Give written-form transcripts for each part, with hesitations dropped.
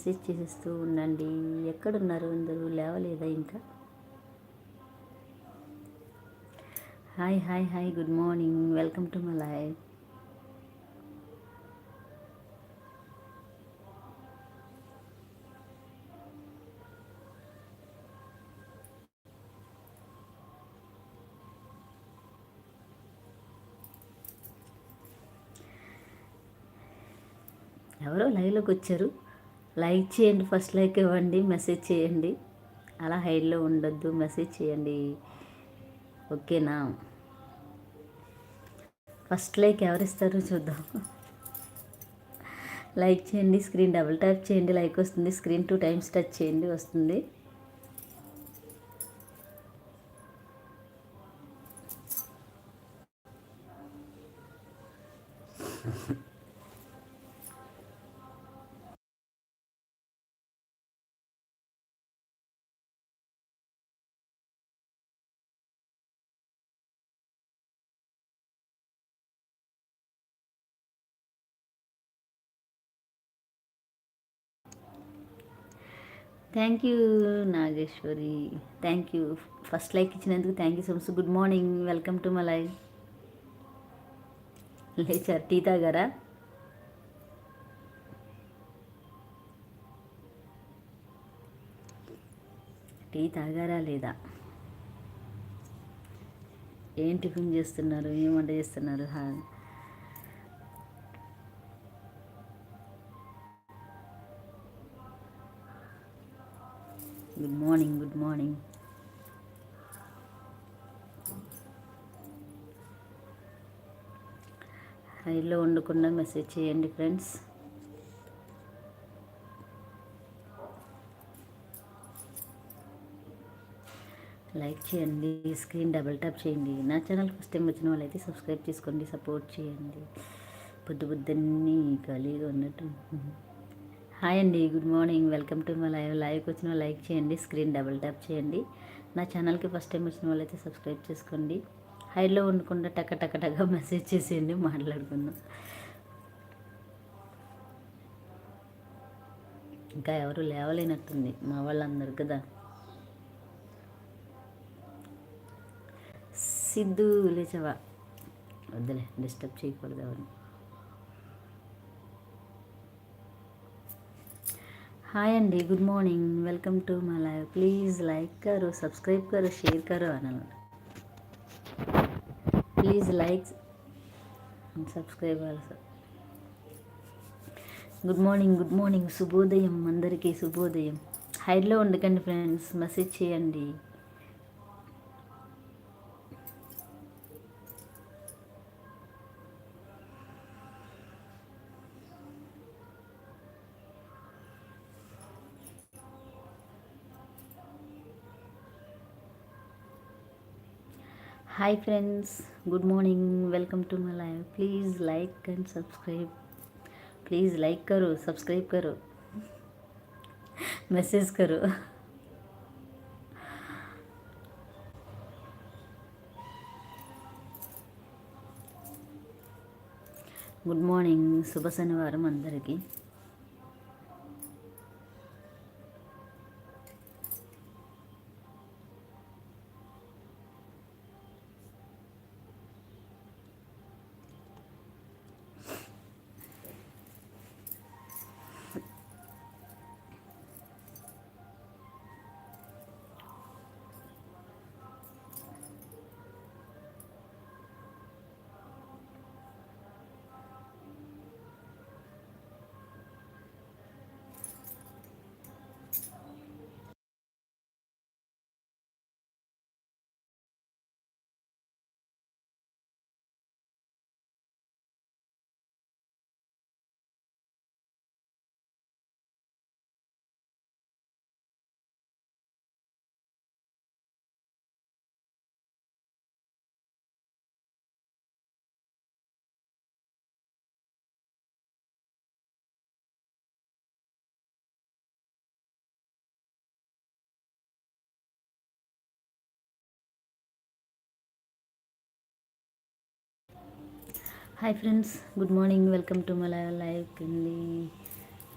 Message చేసేస్తూ ఉండండి. ఎక్కడున్నారు అందరూ? లేవలేదా ఇంకా? Hi hi hi, good morning, welcome to my live. ఎవరో లైవ్లోకి వచ్చారు. లైక్ చేయండి, ఫస్ట్ లైక్ ఇవ్వండి, మెసేజ్ చేయండి. అలా హైడ్లో ఉండొద్దు, మెసేజ్ చేయండి, ఓకేనా? ఫస్ట్ లైక్ ఎవరిస్తారో చూద్దాం. లైక్ చేయండి, స్క్రీన్ డబుల్ ట్యాప్ చేయండి, లైక్ వస్తుంది. స్క్రీన్ 2 టైమ్స్ టచ్ చేయండి, వస్తుంది. Thank you Nageswari, thank you. First like ఇచ్చినందుకు thank you so much. Good morning, welcome to my live. లేచారు, టీ తాగారా? టీ తాగారా లేదా? ఏం టిఫిన్ చేస్తున్నారు? ఏం వంట చేస్తున్నారు? Good morning, good morning. హైలో ఉండకుండా మెసేజ్ చేయండి ఫ్రెండ్స్. లైక్ చేయండి, స్క్రీన్ డబుల్ ట్యాప్ చేయండి. నా ఛానల్ ఫస్ట్ టైం వచ్చిన వాళ్ళైతే సబ్స్క్రైబ్ చేసుకోండి, సపోర్ట్ చేయండి. పొద్దున్నీ ఖాళీగా ఉన్నట్టు. హాయ్ అండి, good morning, welcome to my live. లైవ్కి వచ్చిన లైక్ చేయండి, స్క్రీన్ డబుల్ ట్యాప్ చేయండి. నా ఛానల్కి ఫస్ట్ టైం వచ్చిన వాళ్ళైతే సబ్స్క్రైబ్ చేసుకోండి. హైలో ఉండకుండా టక టక టక మెసేజ్ చేసేయండి, మాట్లాడుకుందాం. ఇంకా ఎవరు లేవలేనట్టుంది మా వాళ్ళందరూ కదా. సిద్ధు లేచవా? వద్దులే, డిస్టర్బ్ చేయకూడదు ఎవరు. హాయ్ అండి, good morning, welcome to my live. Please like करो, सब्सक्राइब करो, షేర్ करो అన్నమాట. Please like and subscribe also. Good morning, good morning, శుభోదయం, అందరికీ శుభోదయం. హైడ్లో ఉండకండి ఫ్రెండ్స్, మెసేజ్ చేయండి. Hi friends, good morning, welcome to my live. Please like and subscribe. Please like करो, सब्सक्राइब करो, मैसेज करो. గుడ్ మార్నింగ్, శుభ శనివారం అందరికీ. Hi friends, good morning, welcome to my live.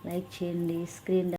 Like చేయండి, స్క్రీన్